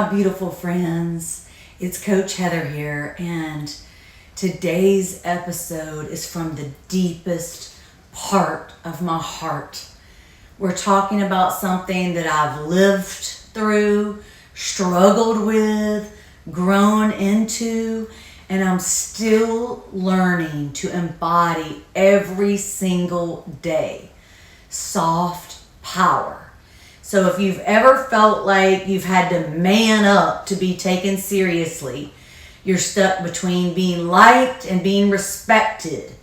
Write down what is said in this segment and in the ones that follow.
my beautiful friends. It's Coach Heather here, and today's episode is from the deepest part of my heart. We're talking about something that I've lived through, struggled with, grown into, and I'm still learning to embody every single day. Soft power. So if you've ever felt like you've had to man up to be taken seriously, you're stuck between being liked and being respected.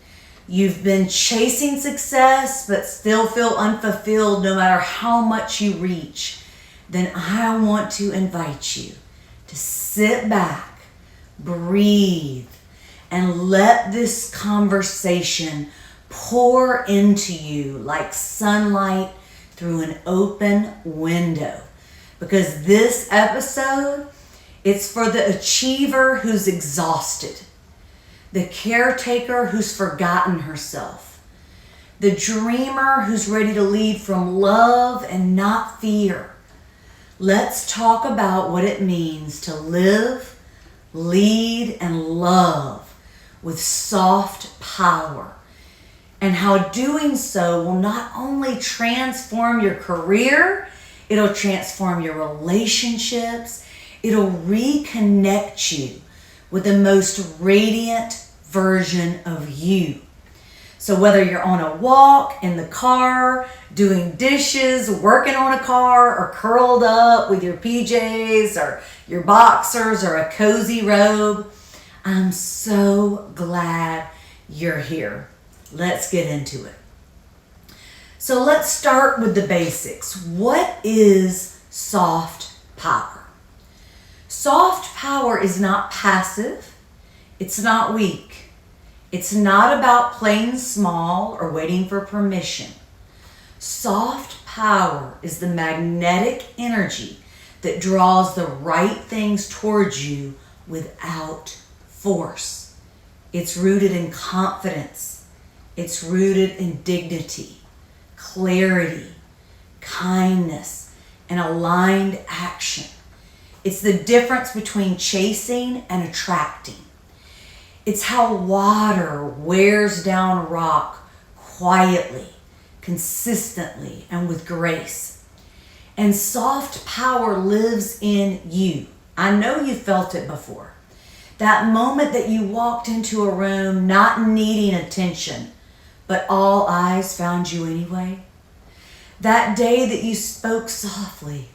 You've been chasing success but still feel unfulfilled no matter how much you reach, then I want to invite you to sit back, breathe, and let this conversation pour into you like sunlight through an open window. Because this episode, it's for the achiever who's exhausted, the caretaker who's forgotten herself, the dreamer who's ready to lead from love and not fear. Let's talk about what it means to live, lead, and love with soft power, and how doing so will not only transform your career, it'll transform your relationships, it'll reconnect you with the most radiant version of you. So whether you're on a walk, in the car, doing dishes, working on a car, or curled up with your PJs or your boxers or a cozy robe, I'm so glad you're here. Let's get into it. So let's start with the basics. What is soft power? Soft power is not passive. It's not weak. It's not about playing small or waiting for permission. Soft power is the magnetic energy that draws the right things towards you without force. It's rooted in confidence. It's rooted in dignity, clarity, kindness, and aligned action. It's the difference between chasing and attracting. It's how water wears down rock quietly, consistently, and with grace. And soft power lives in you. I know you felt it before. That moment that you walked into a room not needing attention, but all eyes found you anyway. That day that you spoke softly,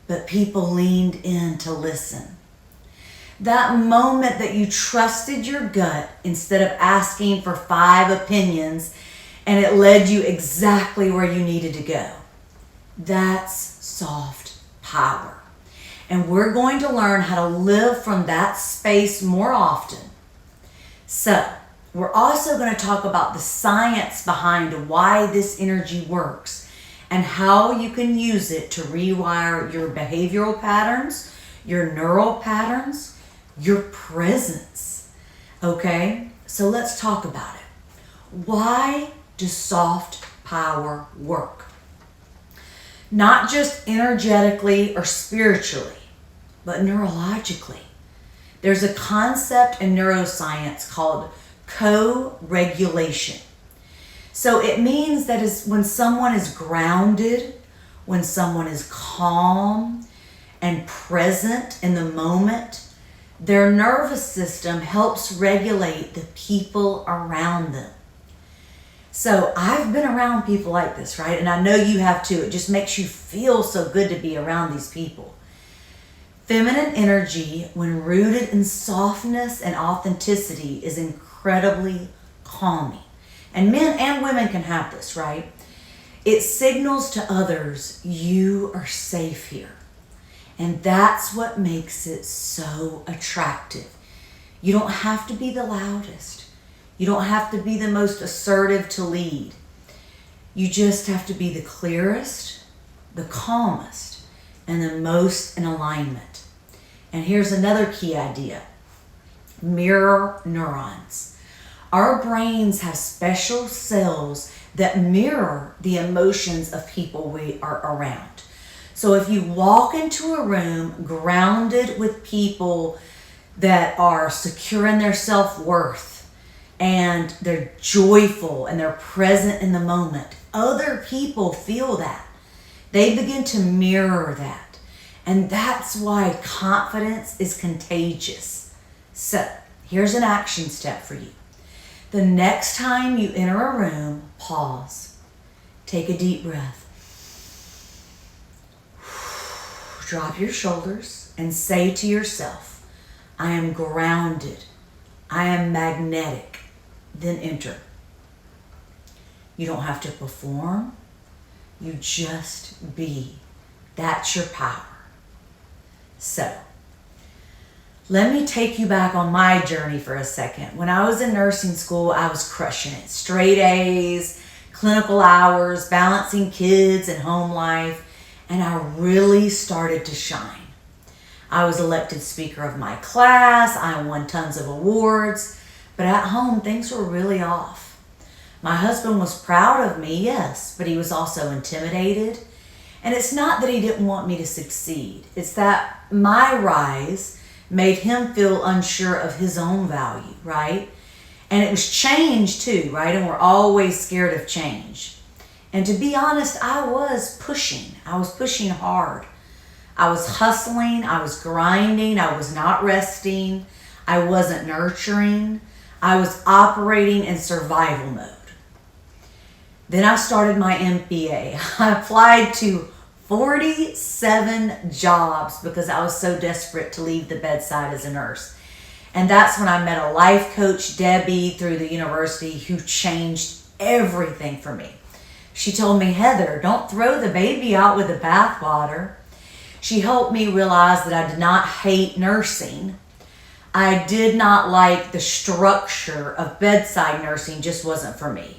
but people leaned in to listen. That moment that you trusted your gut instead of asking for 5 opinions, and it led you exactly where you needed to go. That's soft power. And we're going to learn how to live from that space more often. So, we're also going to talk about the science behind why this energy works and how you can use it to rewire your behavioral patterns, your neural patterns, your presence. Okay? So let's talk about it. Why does soft power work? Not just energetically or spiritually, but neurologically. There's a concept in neuroscience called co-regulation. So it means that when someone is grounded, when someone is calm and present in the moment, their nervous system helps regulate the people around them. So I've been around people like this, right? And I know you have too. It just makes you feel so good to be around these people. Feminine energy, when rooted in softness and authenticity, is incredibly calming. And men and women can have this, right? It signals to others, you are safe here. And that's what makes it so attractive. You don't have to be the loudest. You don't have to be the most assertive to lead. You just have to be the clearest, the calmest, and the most in alignment. And here's another key idea. Mirror neurons. Our brains have special cells that mirror the emotions of people we are around. So if you walk into a room grounded with people that are secure in their self-worth and they're joyful and they're present in the moment, other people feel that. They begin to mirror that. And that's why confidence is contagious. So here's an action step for you. The next time you enter a room, pause. Take a deep breath. Drop your shoulders and say to yourself, I am grounded. I am magnetic. Then enter. You don't have to perform. You just be. That's your power. So, let me take you back on my journey for a second. When I was in nursing school, I was crushing it. Straight A's, clinical hours, balancing kids and home life, and I really started to shine. I was elected speaker of my class. I won tons of awards, but at home, things were really off. My husband was proud of me, yes, but he was also intimidated. And it's not that he didn't want me to succeed. It's that my rise made him feel unsure of his own value, right? And it was change too, right? And we're always scared of change. And to be honest, I was pushing. I was pushing hard. I was hustling. I was grinding. I was not resting. I wasn't nurturing. I was operating in survival mode. Then I started my MBA. I applied to 47 jobs because I was so desperate to leave the bedside as a nurse. And that's when I met a life coach, Debbie, through the university, who changed everything for me. She told me, Heather, don't throw the baby out with the bathwater. She helped me realize that I did not hate nursing. I did not like the structure of bedside nursing, just wasn't for me.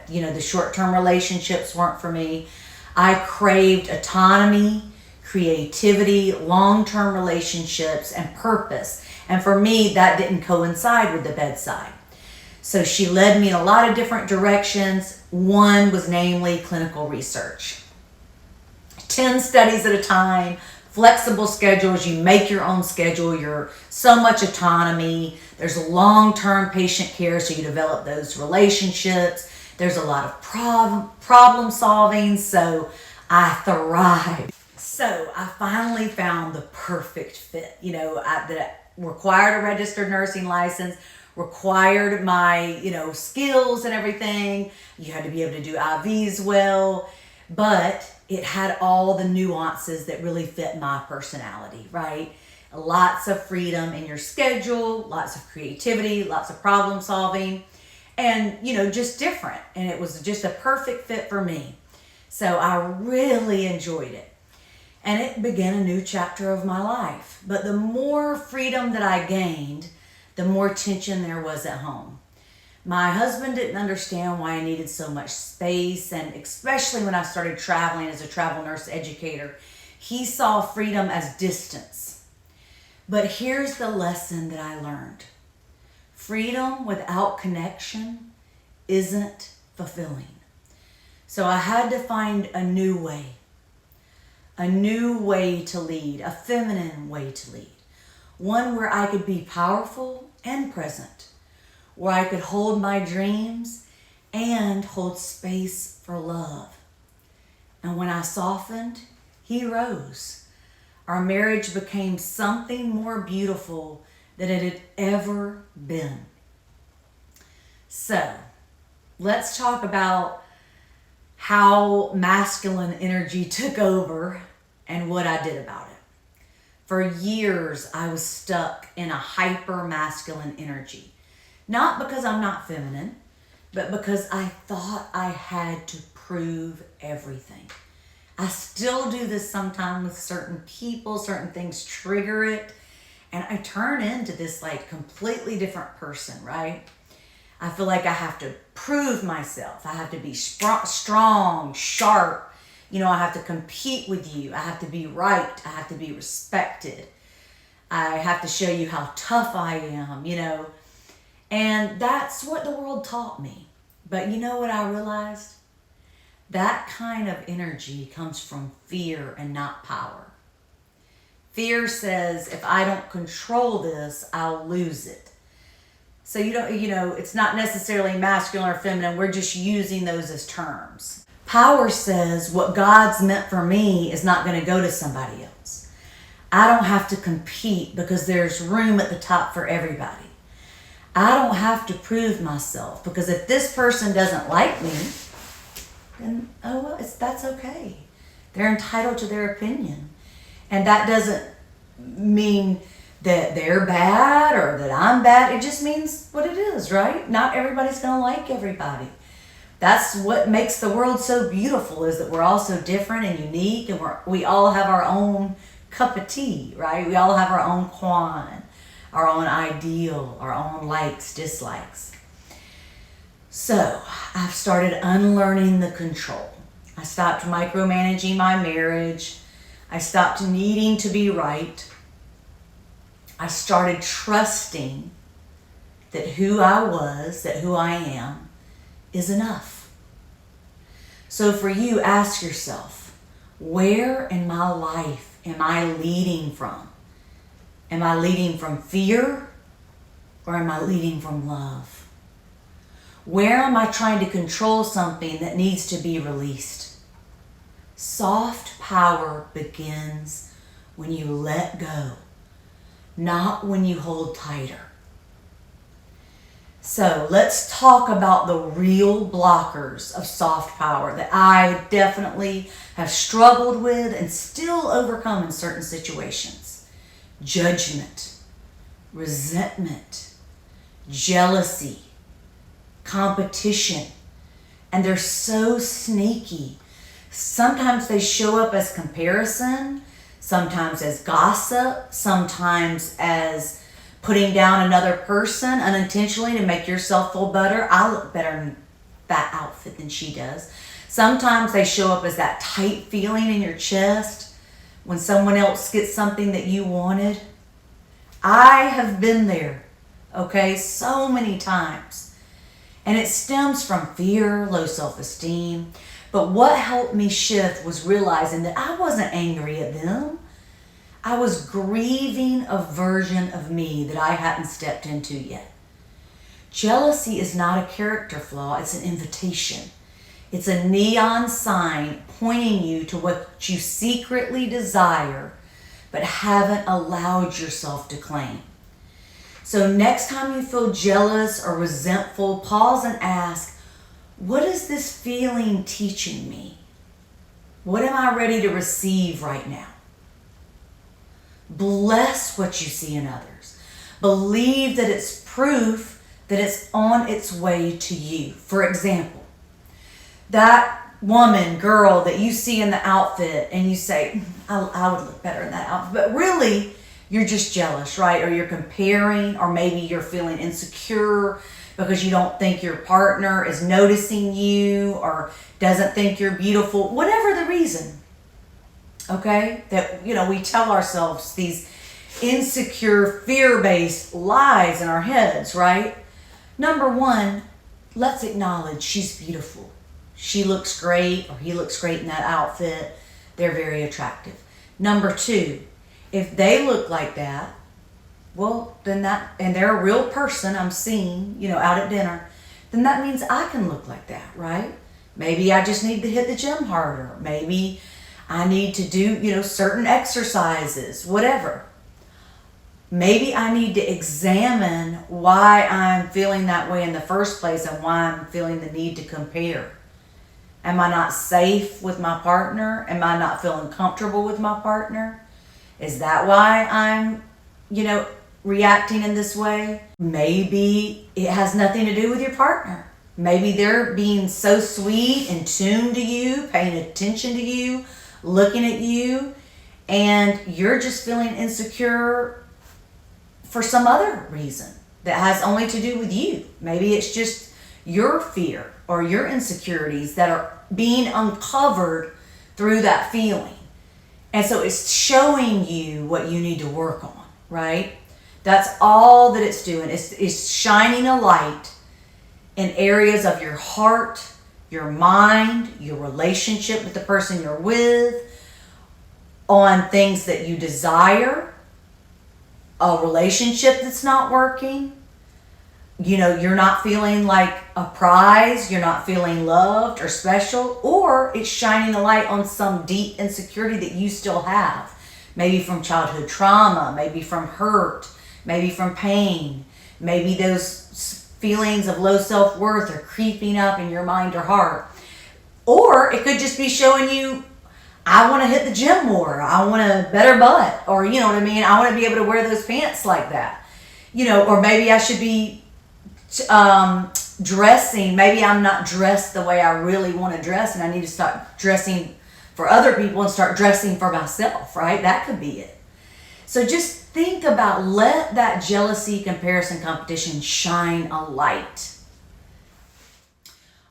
The short-term relationships weren't for me. I craved autonomy, creativity, long-term relationships, and purpose. And for me, that didn't coincide with the bedside. So she led me in a lot of different directions. One was namely clinical research. 10 studies at a time, flexible schedules, you make your own schedule, you're so much autonomy. There's long-term patient care, so you develop those relationships. There's a lot of problem solving, so I thrive. So I finally found the perfect fit, that required a registered nursing license, required my, skills and everything. You had to be able to do IVs well, but it had all the nuances that really fit my personality, right? Lots of freedom in your schedule, lots of creativity, lots of problem solving, and, just different. And it was just a perfect fit for me. So I really enjoyed it. And it began a new chapter of my life. But the more freedom that I gained, the more tension there was at home. My husband didn't understand why I needed so much space, and especially when I started traveling as a travel nurse educator, he saw freedom as distance. But here's the lesson that I learned. Freedom without connection isn't fulfilling. So I had to find a new way to lead, a feminine way to lead. One where I could be powerful and present, where I could hold my dreams and hold space for love. And when I softened, he rose. Our marriage became something more beautiful than it had ever been. So, let's talk about how masculine energy took over and what I did about it. For years, I was stuck in a hyper masculine energy. Not because I'm not feminine, but because I thought I had to prove everything. I still do this sometimes with certain people, certain things trigger it, and I turn into this completely different person, right? I feel like I have to prove myself. I have to be strong, sharp. I have to compete with you. I have to be right. I have to be respected. I have to show you how tough I am, And that's what the world taught me. But you know what I realized? that kind of energy comes from fear and not power. Fear says, if I don't control this, I'll lose it. So it's not necessarily masculine or feminine. We're just using those as terms. Power says, what God's meant for me is not going to go to somebody else. I don't have to compete because there's room at the top for everybody. I don't have to prove myself because if this person doesn't like me, then that's okay. They're entitled to their opinion. And that doesn't mean that they're bad or that I'm bad. It just means what it is, right? Not everybody's going to like everybody. That's what makes the world so beautiful, is that we're all so different and unique, and we all have our own cup of tea, right? We all have our own quan, our own ideal, our own likes, dislikes. So I've started unlearning the control. I stopped micromanaging my marriage. I stopped needing to be right. I started trusting that who I was, that who I am, is enough. So for you, ask yourself, where in my life am I leading from? Am I leading from fear, or am I leading from love? Where am I trying to control something that needs to be released? Soft power begins when you let go, not when you hold tighter. So let's talk about the real blockers of soft power that I definitely have struggled with and still overcome in certain situations. Judgment, resentment, jealousy, competition, and they're so sneaky. Sometimes they show up as comparison, sometimes as gossip, sometimes as putting down another person unintentionally to make yourself feel better. I look better in that outfit than she does. Sometimes they show up as that tight feeling in your chest when someone else gets something that you wanted. I have been there, okay, so many times. And it stems from fear, low self-esteem. But what helped me shift was realizing that I wasn't angry at them. I was grieving a version of me that I hadn't stepped into yet. Jealousy is not a character flaw, it's an invitation. It's a neon sign pointing you to what you secretly desire but haven't allowed yourself to claim. So next time you feel jealous or resentful, pause and ask, what is this feeling teaching me? What am I ready to receive right now? Bless what you see in others. Believe that it's proof that it's on its way to you. For example, that woman, girl that you see in the outfit and you say, I would look better in that outfit. But really, you're just jealous, right? Or you're comparing, or maybe you're feeling insecure because you don't think your partner is noticing you or doesn't think you're beautiful, whatever the reason. Okay? That, we tell ourselves these insecure, fear-based lies in our heads, right? Number one, let's acknowledge she's beautiful. She looks great, or he looks great in that outfit. They're very attractive. Number two, if they look like that, well, then and they're a real person I'm seeing, out at dinner, then that means I can look like that, right? Maybe I just need to hit the gym harder. Maybe I need to do, certain exercises, whatever. Maybe I need to examine why I'm feeling that way in the first place and why I'm feeling the need to compare. Am I not safe with my partner? Am I not feeling comfortable with my partner? Is that why I'm, reacting in this way? Maybe it has nothing to do with your partner. Maybe they're being so sweet and tuned to you, paying attention to you, looking at you, and you're just feeling insecure for some other reason that has only to do with you. Maybe it's just your fear or your insecurities that are being uncovered through that feeling. And so it's showing you what you need to work on, right? That's all that it's doing. It's shining a light in areas of your heart your mind, your relationship with the person you're with, on things that you desire, a relationship that's not working. You're not feeling like a prize, you're not feeling loved or special, or it's shining a light on some deep insecurity that you still have. Maybe from childhood trauma, maybe from hurt, maybe from pain. Maybe those feelings of low self-worth are creeping up in your mind or heart. Or it could just be showing you, I want to hit the gym more, I want a better butt, or you know what I mean, I want to be able to wear those pants like that. Or maybe I should be dressing, maybe I'm not dressed the way I really want to dress, and I need to start dressing for other people and start dressing for myself, right? That could be it. So just think about, let that jealousy, comparison, competition shine a light.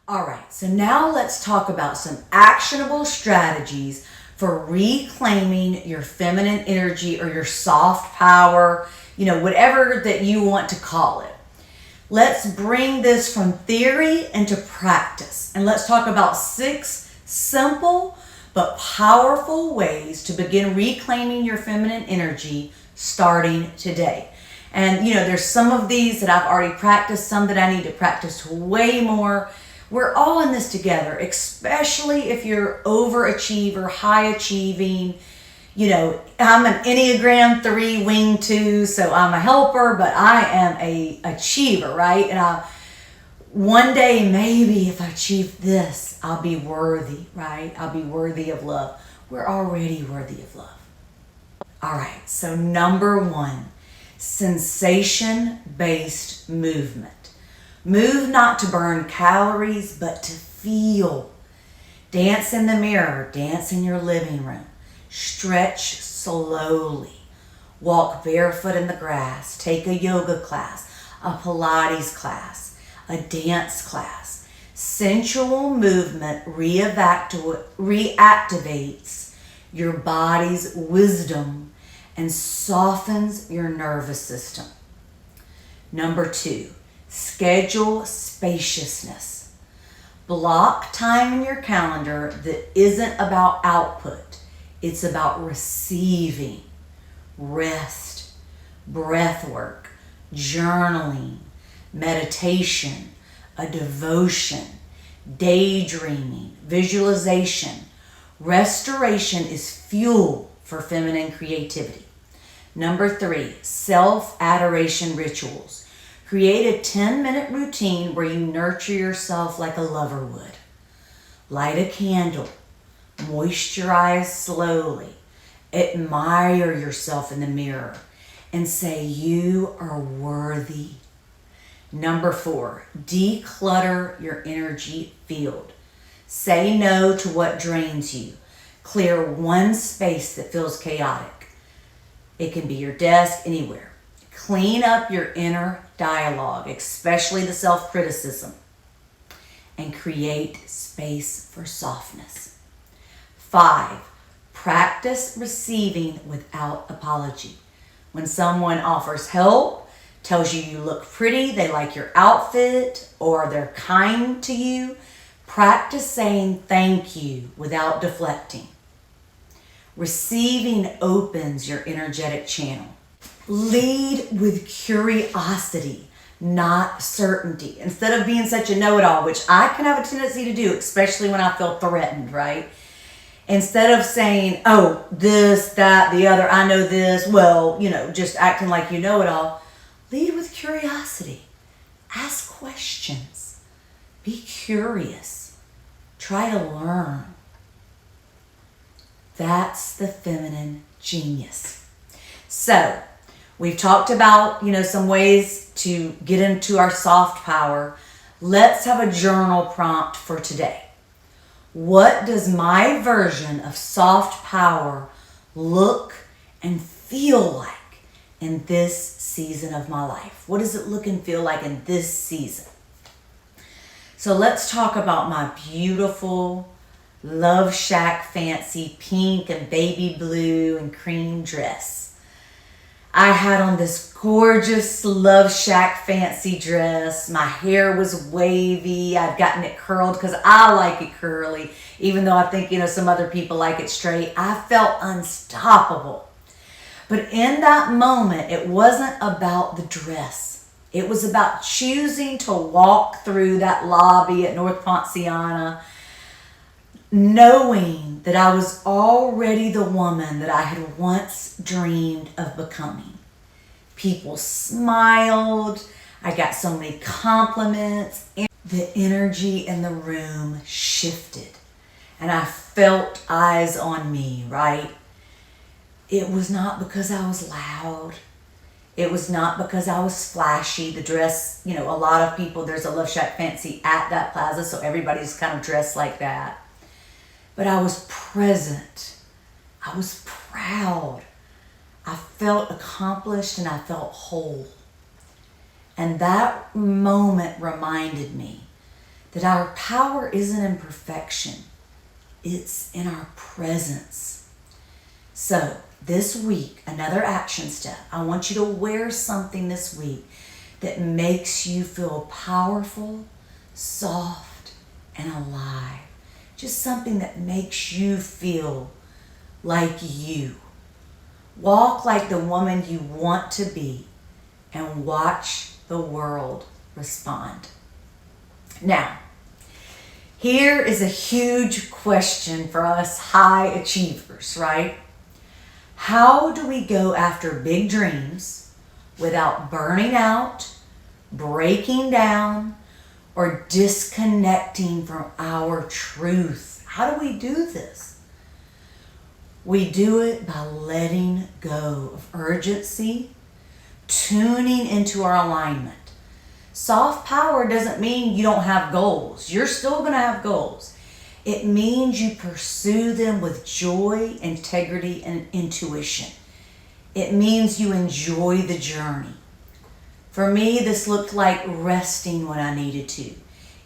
All right, so now let's talk about some actionable strategies for reclaiming your feminine energy or your soft power, whatever that you want to call it. Let's bring this from theory into practice. And let's talk about 6 simple but powerful ways to begin reclaiming your feminine energy starting today. And there's some of these that I've already practiced, some that I need to practice way more. We're all in this together, especially if you're overachiever, high achieving. I'm an Enneagram 3 wing 2, so I'm a helper, but I am a achiever, right? And one day, maybe if I achieve this, I'll be worthy, right? I'll be worthy of love. We're already worthy of love. All right, so number 1, sensation-based movement. Move not to burn calories, but to feel. Dance in the mirror, dance in your living room. Stretch slowly. Walk barefoot in the grass. Take a yoga class, a Pilates class, a dance class. Sensual movement reactivates your body's wisdom and softens your nervous system. Number 2, schedule spaciousness. Block time in your calendar that isn't about output. It's about receiving. Rest, breath work, journaling, meditation, a devotion, daydreaming, visualization. Restoration is fuel for feminine creativity. Number 3, self-adoration rituals. Create a 10-minute routine where you nurture yourself like a lover would. Light a candle. Moisturize slowly. Admire yourself in the mirror and say you are worthy. Number 4, declutter your energy field. Say no to what drains you. Clear one space that feels chaotic. It can be your desk, anywhere. Clean up your inner dialogue, especially the self-criticism, and create space for softness. 5, practice receiving without apology. When someone offers help, tells you you look pretty, they like your outfit, or they're kind to you, practice saying thank you without deflecting. Receiving opens your energetic channel. Lead with curiosity, not certainty. Instead of being such a know-it-all, which I can have a tendency to do, especially when I feel threatened, right? Instead of saying, oh, this, that, the other, I know this, well, just acting like you know it all, lead with curiosity. Ask questions. Be curious. Try to learn. That's the feminine genius. So, we've talked about, some ways to get into our soft power. Let's have a journal prompt for today. What does my version of soft power look and feel like in this season of my life? What does it look and feel like in this season? So let's talk about my beautiful Love Shack fancy pink and baby blue and cream dress. I had on this gorgeous Love Shack fancy dress. My hair was wavy. I'd gotten it curled because I like it curly, even though I think, some other people like it straight. I felt unstoppable. But in that moment, it wasn't about the dress. It was about choosing to walk through that lobby at North Ponciana, knowing that I was already the woman that I had once dreamed of becoming. People smiled. I got so many compliments. The energy in the room shifted. And I felt eyes on me, right? It was not because I was loud. It was not because I was flashy. The dress, a lot of people, there's a Love Shack Fancy at that plaza, so everybody's kind of dressed like that. But I was present. I was proud. I felt accomplished and I felt whole. And that moment reminded me that our power isn't in perfection. It's in our presence. So this week, another action step. I want you to wear something this week that makes you feel powerful, soft, and alive. Just something that makes you feel like you. Walk like the woman you want to be and watch the world respond. Now, here is a huge question for us high achievers, right? How do we go after big dreams without burning out, breaking down, or disconnecting from our truth? How do we do this? We do it by letting go of urgency, tuning into our alignment. Soft power doesn't mean you don't have goals. You're still going to have goals. It means you pursue them with joy, integrity, and intuition. It means you enjoy the journey. For me, this looked like resting when I needed to,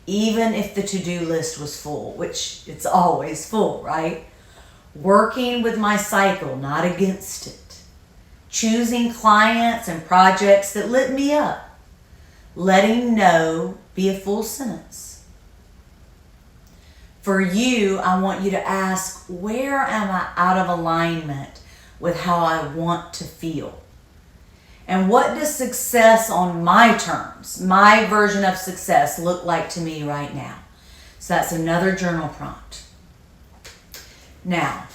even if the to-do list was full, which it's always full, right? Working with my cycle, not against it. Choosing clients and projects that lit me up. Letting no be a full sentence. For you, I want you to ask, where am I out of alignment with how I want to feel? And what does success on my terms, my version of success, look like to me right now? So that's another journal prompt. Now,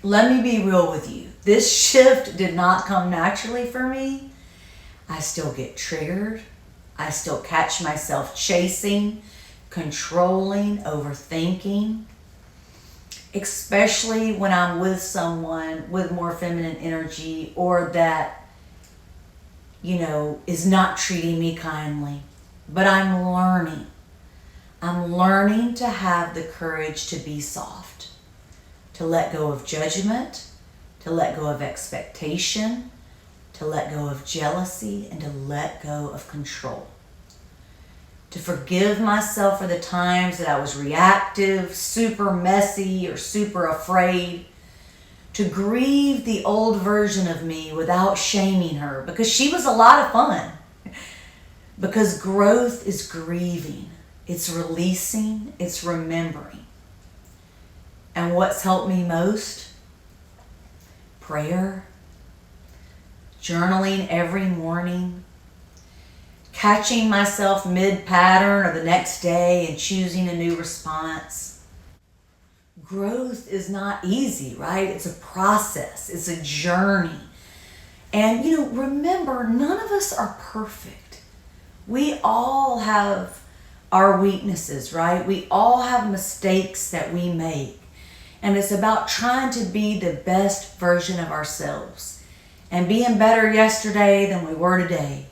let me be real with you. This shift did not come naturally for me. I still get triggered. I still catch myself chasing, controlling, overthinking, especially when I'm with someone with more feminine energy or that, is not treating me kindly. But I'm learning. I'm learning to have the courage to be soft, to let go of judgment, to let go of expectation, to let go of jealousy, and to let go of control. To forgive myself for the times that I was reactive, super messy, or super afraid. To grieve the old version of me without shaming her, because she was a lot of fun. Because growth is grieving. It's releasing. It's remembering. And what's helped me most? Prayer. Journaling every morning. Catching myself mid-pattern or the next day and choosing a new response. Growth is not easy, right? It's a process. It's a journey. And, remember, none of us are perfect. We all have our weaknesses, right? We all have mistakes that we make. And it's about trying to be the best version of ourselves and being better yesterday than we were today.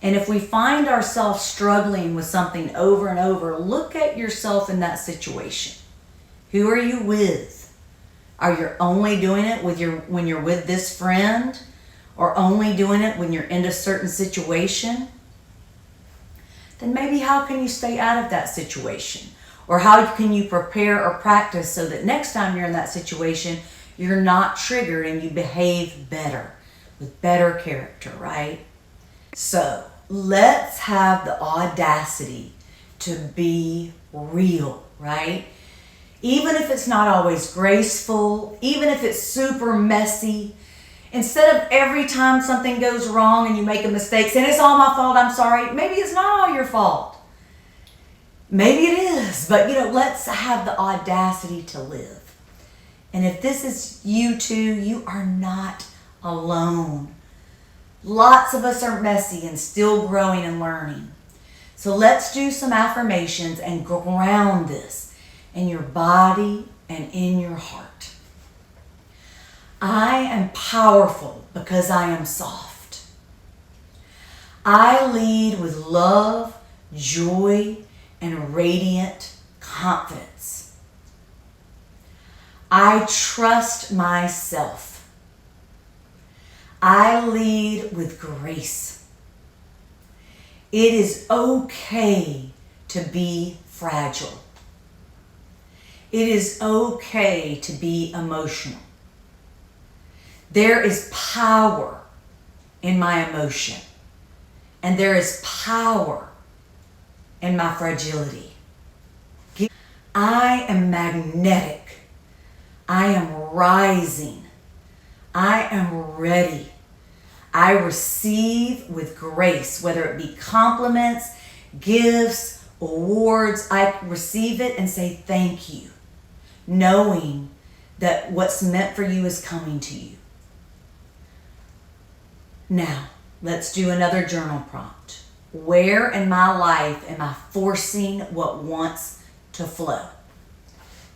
And if we find ourselves struggling with something over and over, look at yourself in that situation. Who are you with? Are you only doing it when you're with this friend? Or only doing it when you're in a certain situation? Then maybe how can you stay out of that situation? Or how can you prepare or practice so that next time you're in that situation, you're not triggered and you behave better with better character, right? So let's have the audacity to be real, right? Even if it's not always graceful, even if it's super messy, instead of every time something goes wrong and you make a mistake saying, it's all my fault, I'm sorry, maybe it's not all your fault. Maybe it is, but let's have the audacity to live. And if this is you too, you are not alone. Lots of us are messy and still growing and learning. So let's do some affirmations and ground this in your body and in your heart. I am powerful because I am soft. I lead with love, joy, and radiant confidence. I trust myself. I lead with grace. It is okay to be fragile. It is okay to be emotional. There is power in my emotion, and there is power in my fragility. I am magnetic. I am rising. I am ready. I receive with grace, whether it be compliments, gifts, awards. I receive it and say thank you, knowing that what's meant for you is coming to you. Now, let's do another journal prompt. Where in my life am I forcing what wants to flow?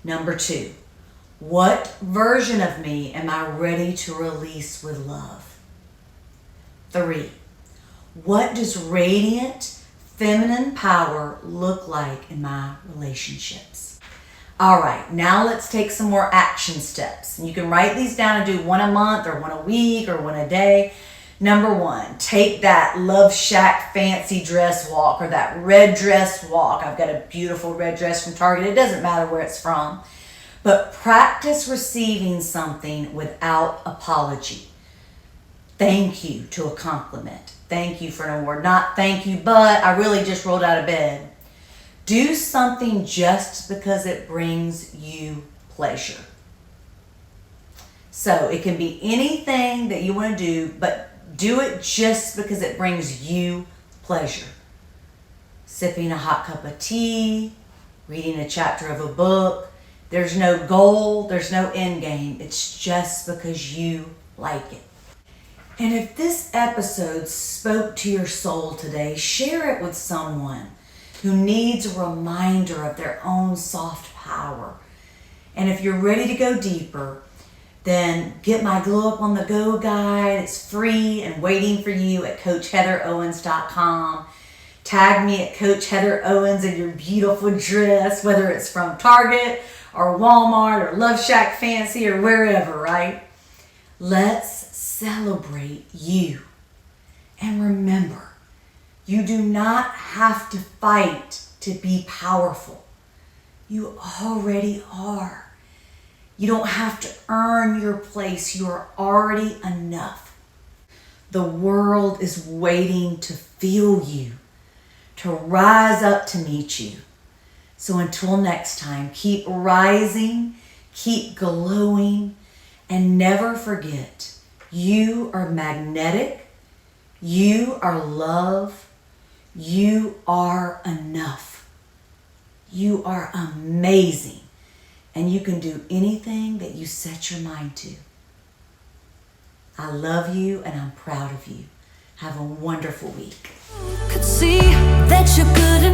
Number 2, what version of me am I ready to release with love? 3, what does radiant feminine power look like in my relationships? All right, now let's take some more action steps. And you can write these down and do one a month or one a week or one a day. Number 1, take that Love Shack fancy dress walk or that red dress walk. I've got a beautiful red dress from Target. It doesn't matter where it's from. But practice receiving something without apology. Thank you to a compliment. Thank you for an award. Not thank you, but I really just rolled out of bed. Do something just because it brings you pleasure. So it can be anything that you want to do, but do it just because it brings you pleasure. Sipping a hot cup of tea, reading a chapter of a book. There's no goal, there's no end game. It's just because you like it. And if this episode spoke to your soul today, share it with someone who needs a reminder of their own soft power. And if you're ready to go deeper, then get my Glow Up on the Go guide. It's free and waiting for you at CoachHeatherOwens.com. Tag me at Coach Heather Owens in your beautiful dress, whether it's from Target or Walmart or Love Shack Fancy or wherever, right? Let's celebrate you. And remember, you do not have to fight to be powerful. You already are. You don't have to earn your place. You are already enough. The world is waiting to feel you, to rise up to meet you. So until next time, keep rising, keep glowing, and never forget, you are magnetic, you are love, you are enough. You are amazing. And you can do anything that you set your mind to. I love you and I'm proud of you. Have a wonderful week. Could see that you're good